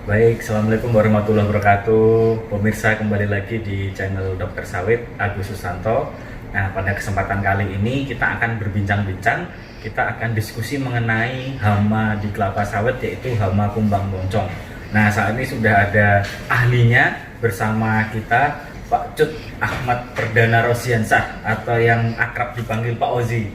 Baik, Assalamualaikum warahmatullahi wabarakatuh. Pemirsa, kembali lagi di channel Dokter Sawit, Agus Susanto. Nah, pada kesempatan kali ini kita akan berbincang-bincang. Kita akan diskusi mengenai hama di kelapa sawit, yaitu hama kumbang moncong. Nah, saat ini sudah ada ahlinya bersama kita, Pak Cut Ahmad Perdana Rosiansah, atau yang akrab dipanggil Pak Ozi.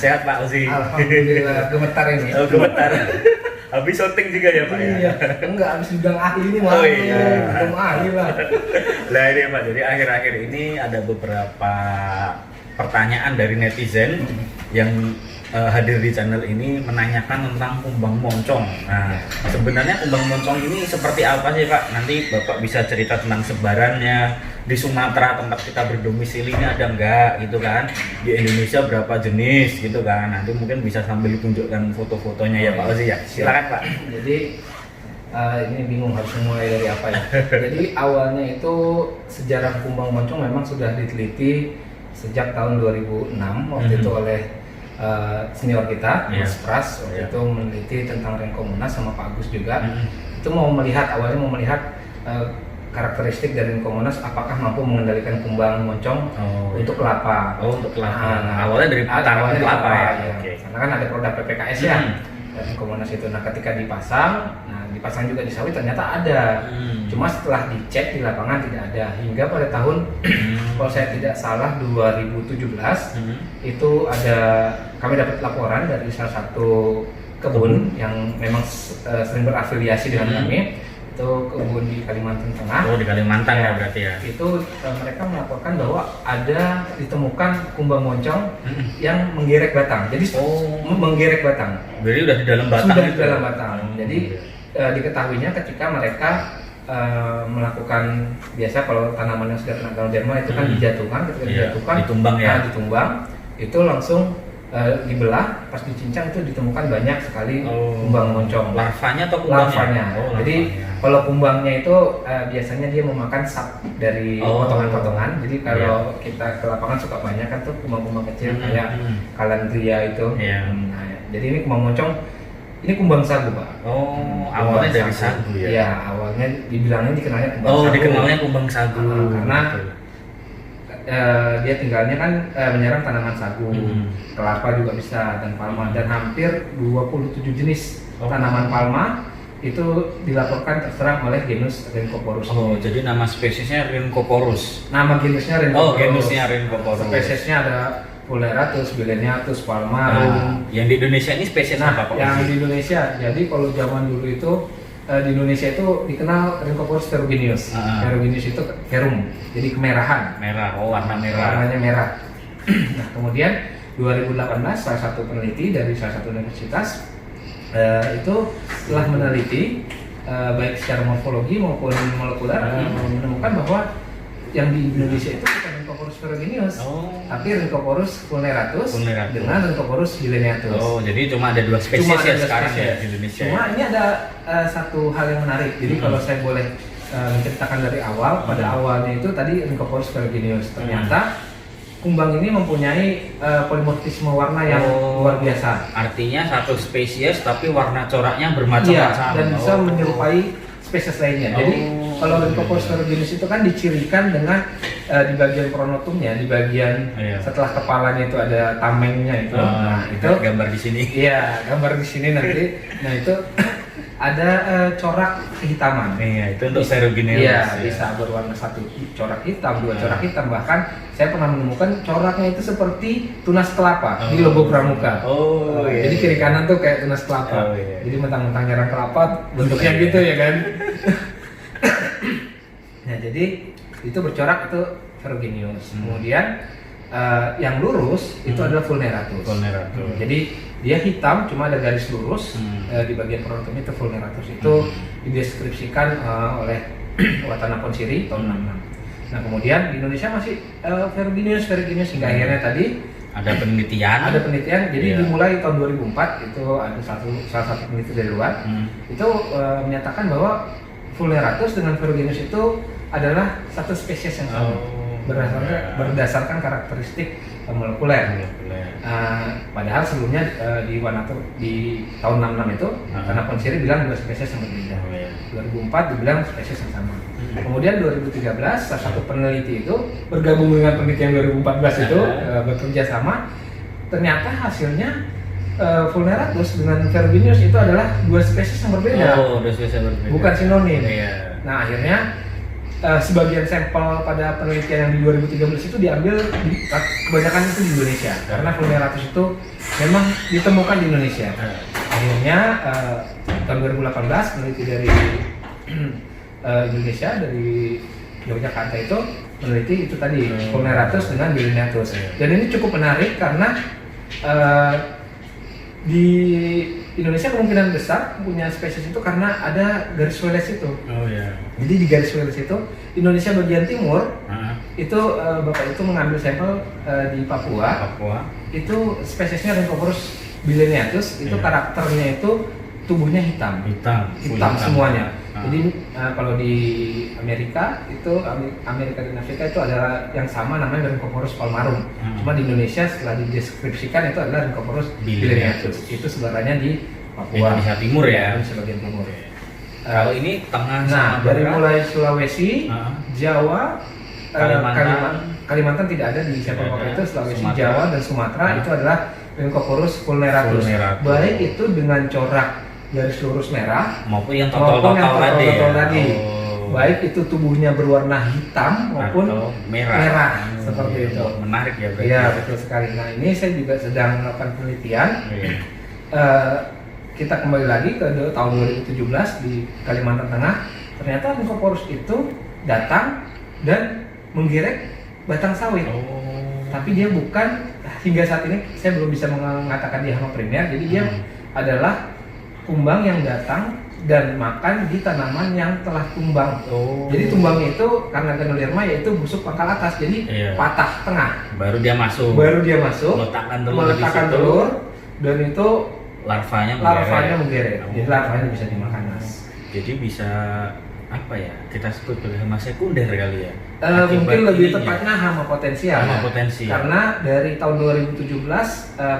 Sehat Pak Ozi? Alhamdulillah, gemetar ini. Oh, gemetar. Habis syuting juga ya Pak ya? Iya, enggak habis bilang ahli ini malah. Oh iya. Belum ahli lah. Lah ini Pak, jadi akhir-akhir ini ada beberapa pertanyaan dari netizen yang hadir di channel ini menanyakan tentang kumbang moncong. Nah, sebenarnya kumbang moncong ini seperti apa sih Pak? Nanti Bapak bisa cerita tentang sebarannya. Di Sumatera tempat kita berdomisili ini ada enggak gitu kan, di Indonesia berapa jenis gitu kan, nanti mungkin bisa sambil ditunjukkan foto-fotonya ya Pak Ozi ya, silakan Pak. Jadi ini bingung harus mulai dari apa ya. Jadi awalnya itu sejarah kumbang moncong memang sudah diteliti sejak tahun 2006 waktu itu oleh senior kita, Mas Pras, waktu itu meneliti tentang Renkomonas sama Pak Agus juga. Itu awalnya mau melihat karakteristik dari Renkomonas apakah mampu mengendalikan kumbang moncong untuk kelapa. Oh, untuk kelapa. Nah, awalnya dari tanaman kelapa ya. Okay. Karena kan ada produk PPKS ya. Dari Renkomonas itu. Nah, ketika dipasang juga di sawit ternyata ada. Cuma setelah dicek di lapangan tidak ada. Hingga pada tahun kalau saya tidak salah 2017 itu kami dapat laporan dari salah satu kebun yang memang sering berafiliasi dengan kami. Itu kebun di Kalimantan Tengah. Oh, di Kalimantan ya berarti ya. Itu mereka melaporkan bahwa ada ditemukan kumbang moncong yang menggerek batang. Jadi menggerek batang. Jadi udah di dalam batang. Sudah di dalam batang. Jadi diketahuinya ketika mereka melakukan, biasa kalau tanaman yang sudah kena ganoderma itu kan dijatuhkan, ketika dijatuhkan ditumbang ya. Ditumbang itu langsung dibelah, pas dicincang itu ditemukan banyak sekali kumbang moncong. Larvanya atau kumbangnya? Larvanya. Jadi kalau kumbangnya itu biasanya dia memakan sap dari potongan-potongan. Jadi kalau kita ke lapangan suka banyak kan tuh kumbang-kumbang kecil kayak kalandria itu. Nah, jadi ini kumbang moncong, ini kumbang sagu Pak. Oh, awalnya dari sagu ya? Iya, awalnya dikenalnya kumbang sagu. Oh, dikenalnya kumbang sagu. Karena dia tinggalnya kan menyerang tanaman sagu, kelapa juga bisa, dan palma, dan hampir 27 jenis tanaman palma itu dilaporkan terserang oleh genus Rhynchoporus. Oh, jadi nama spesiesnya Rhynchoporus. Nama genusnya Rhynchoporus. Oh, genusnya Rhynchoporus. Spesiesnya ada Fuleratus, Bileniatus, Palmarum. Yang di Indonesia ini spesies apa Pak? Yang di Indonesia, jadi kalau zaman dulu itu di Indonesia itu dikenal Rhynchoporus ferruginus. Ferruginus itu verum, jadi kemerahan. Merah, warna merah. Warnanya merah. Nah, kemudian 2018 salah satu peneliti dari salah satu universitas itu telah meneliti baik secara morfologi maupun molekuler menemukan bahwa yang di Indonesia itu bukan Rhynchoporus ferruginus, tapi Rhynchoporus vulneratus dengan Rhynchoporus bileniatus. Oh, jadi cuma ada dua spesies ya sekarang ya di Indonesia. Cuma ini ada satu hal yang menarik. Jadi kalau saya boleh menceritakan dari awal, pada awalnya itu tadi Rhynchoporus ferruginus. Ternyata kumbang ini mempunyai polimorfisme warna yang luar biasa. Artinya satu spesies tapi warna coraknya bermacam-macam. Dan bisa menyerupai spesies lainnya. Jadi kalau Rhynchoporus ferruginus itu kan dicirikan dengan di bagian pronotumnya, di bagian setelah kepalanya itu ada tamengnya itu. Nah, itu gambar di sini. Iya, gambar di sini nanti. Nah, itu ada corak kehitaman. Iya, itu untuk ferruginus. Iya, bisa berwarna satu corak hitam, dua corak hitam, bahkan saya pernah menemukan coraknya itu seperti tunas kelapa di logo Pramuka. Jadi kiri kanan tuh kayak tunas kelapa. Jadi mentang-mentang nyerang kelapa bentuknya gitu ya kan. Nah, jadi itu bercorak itu ferruginus. Kemudian yang lurus itu adalah vulneratus. Jadi dia hitam, cuma ada garis lurus di bagian pronotum itu vulneratus. Itu dideskripsikan oleh Watana Ponsiri tahun 66. Nah, kemudian di Indonesia masih ferruginus hingga akhirnya tadi ada penelitian. Jadi dimulai tahun 2004 itu ada salah satu peneliti dari luar itu menyatakan bahwa vulneratus dengan ferruginus itu adalah satu spesies yang sama. Berdasarkan karakteristik molekuler. Padahal sebelumnya di tahun 66 itu karena Ponsiri bilang dua spesies yang berbeda. 2004 dibilang spesies yang sama. Kemudian 2013 salah satu peneliti itu bergabung dengan peneliti yang 2014 itu bekerja sama. Ternyata hasilnya Vulneratus dengan Ferruginus itu adalah dua spesies yang berbeda. Dua spesies yang berbeda. Bukan sinonim. Iya. Nah, akhirnya sebagian sampel pada penelitian yang di 2013 itu diambil kebanyakan itu di Indonesia karena Vulneratus itu memang ditemukan di Indonesia. Akhirnya tahun 2018 peneliti dari Indonesia dari Yogyakarta itu meneliti itu tadi Vulneratus dengan Delineatus. Dan ini cukup menarik karena di Indonesia kemungkinan besar punya spesies itu karena ada garis Welles itu. Jadi di garis Welles itu Indonesia bagian timur itu bapak itu mengambil sampel di Papua. Itu spesiesnya Rhynchophorus bilineatus itu karakternya itu tubuhnya hitam semuanya. Jadi kalau di Amerika itu Amerika dan Afrika itu ada yang sama namanya Rhynchophorus palmarum. Cuma di Indonesia setelah dideskripsikan itu adalah Rhynchophorus bilineatus. Itu sebarannya di Papua. Indonesia Timur ya. Indonesia bagian timur. Kalau ini tengah. Nah, dari mulai Sulawesi, Jawa, Kalimantan tidak ada di sampel waktu itu. Sulawesi, Sumatera. Jawa dan Sumatera itu adalah Rhynchophorus vulneratus. Baik itu dengan corak garis lurus merah maupun yang total tadi. tadi. Baik itu tubuhnya berwarna hitam maupun atau merah. Seperti itu. Menarik ya berarti. Iya, betul sekali. Nah, ini saya juga sedang melakukan penelitian. Kita kembali lagi ke tahun 2017 di Kalimantan Tengah. Ternyata Rhynchophorus itu datang dan menggerek batang sawit. Tapi dia bukan, hingga saat ini saya belum bisa mengatakan dia hama primer. Jadi dia adalah kumbang yang datang dan makan di tanaman yang telah tumbang. Jadi tumbangnya itu karena Ganoderma yaitu busuk pangkal atas, jadi patah tengah. Baru dia masuk. Meletakkan telur dan itu larvanya menggeret. Jadi larvanya bisa dimakan, Mas. Jadi bisa apa ya? Kita sebut hama sekunder kali ya. Mungkin lebih tepatnya hama potensial. Karena dari tahun 2017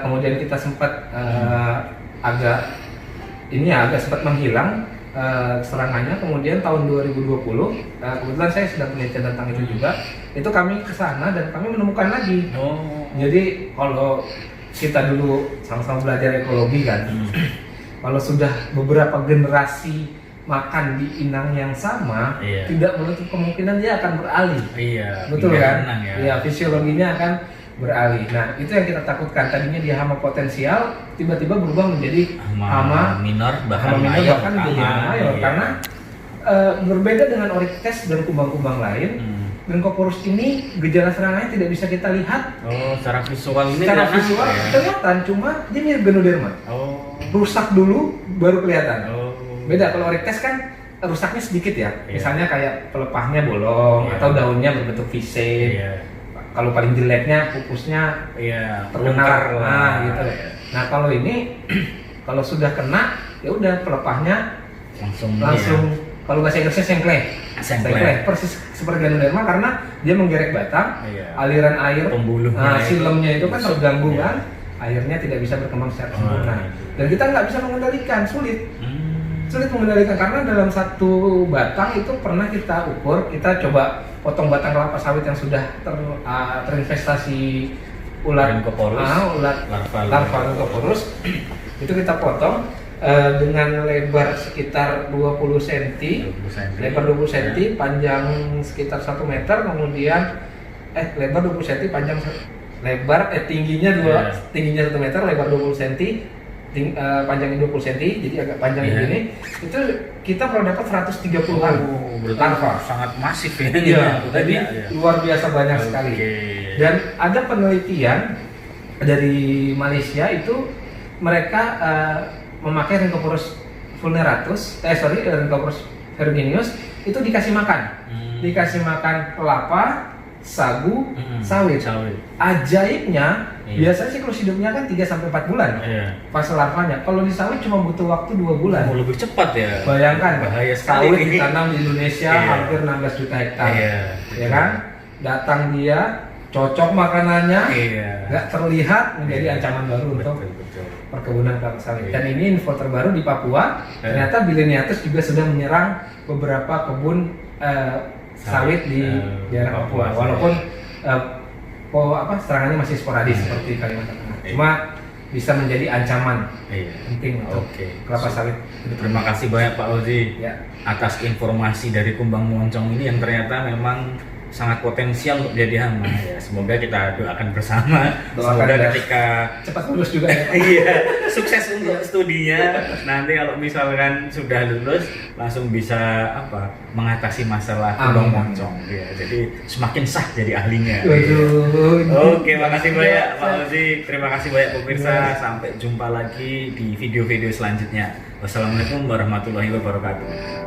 kemudian kita sempat agak sempat menghilang serangannya. Kemudian tahun 2020 kebetulan saya sedang penelitian tentang itu juga. Itu kami ke sana dan kami menemukan lagi. Jadi kalau kita dulu sama-sama belajar ekologi kan, kalau sudah beberapa generasi makan di inang yang sama, tidak menutup kemungkinan dia akan beralih. Betul kan? Fisiologinya akan beralih. Nah, itu yang kita takutkan. Tadinya dia hama potensial, tiba-tiba berubah menjadi hama minor, bahkan menjadi hama mayor. Karena berbeda dengan Oryctes dan kumbang-kumbang lain, Rhynchophorus ini gejala serangannya tidak bisa kita lihat. Secara visual ini kelihatan, cuma dia mirip Ganoderma. Rusak dulu baru kelihatan. Beda kalau Oryctes kan rusaknya sedikit ya. Misalnya kayak pelepahnya bolong atau daunnya berbentuk V-shape. Kalau paling jeleknya pupusnya terlengkar, gitu. Nah, kalau ini kalau sudah kena ya udah pelepahnya langsung kalau bahasa Inggrisnya sengkleh, persis seperti Ganoderma karena dia menggerek batang, aliran air silemnya itu kan terganggu kan, airnya tidak bisa berkembang secara sempurna. Dan kita nggak bisa mengendalikan, sulit mengendalikan karena dalam satu batang itu pernah kita ukur, kita coba potong batang kelapa sawit yang sudah terinvestasi ulat larva Rhynchophorus. Itu kita potong dengan lebar sekitar 20 cm, lebar 20 cm, panjang sekitar 1 meter, kemudian lebar 20 cm, panjang tingginya 1 meter, lebar 20 cm, panjangnya 20 cm, jadi agak panjang begini. Itu kita pernah dapat 130-an larva. Sangat masif ya. Jadi luar biasa banyak sekali. Dan ada penelitian dari Malaysia itu mereka memakai Rhynchophorus Rhynchophorus ferruginus itu dikasih makan. Dikasih makan kelapa, sagu, sawit. Ajaibnya, biasanya siklus hidupnya kan 3-4 bulan fase larvanya. Kalau di sawit cuma butuh waktu 2 bulan. Lebih cepat ya. Bayangkan, sawit ditanam di Indonesia hampir 16 juta hektar. Ya kan? Datang dia, cocok makanannya, Iya. nggak terlihat menjadi Iya. ancaman baru untuk Betul. perkebunan kelapa sawit. Iya. Dan ini info terbaru di Papua, ternyata Biliniatus juga sudah menyerang beberapa kebun sawit di daerah Papua. Papua. Walaupun serangannya masih sporadis seperti Kalimantan Tengah. Iya. Cuma bisa menjadi ancaman Iya. penting untuk Oke. kelapa sawit. Terima kasih banyak Pak Ozi Ya. atas informasi dari kumbang moncong ini yang ternyata memang sangat potensial untuk jadi hama. Ya, semoga kita doakan bersama. Doakan Semoga dan ketika Cepat lulus juga ya. Pak. iya, sukses untuk studinya. Nanti kalau misalkan sudah lulus langsung bisa mengatasi masalah kumbang Amin. moncong. Ya, jadi semakin sah jadi ahlinya. Waduh. Oke, makasih banyak Pak Ya. Ozi. Terima kasih banyak pemirsa. Ya. Sampai jumpa lagi di video-video selanjutnya. Wassalamualaikum warahmatullahi wabarakatuh.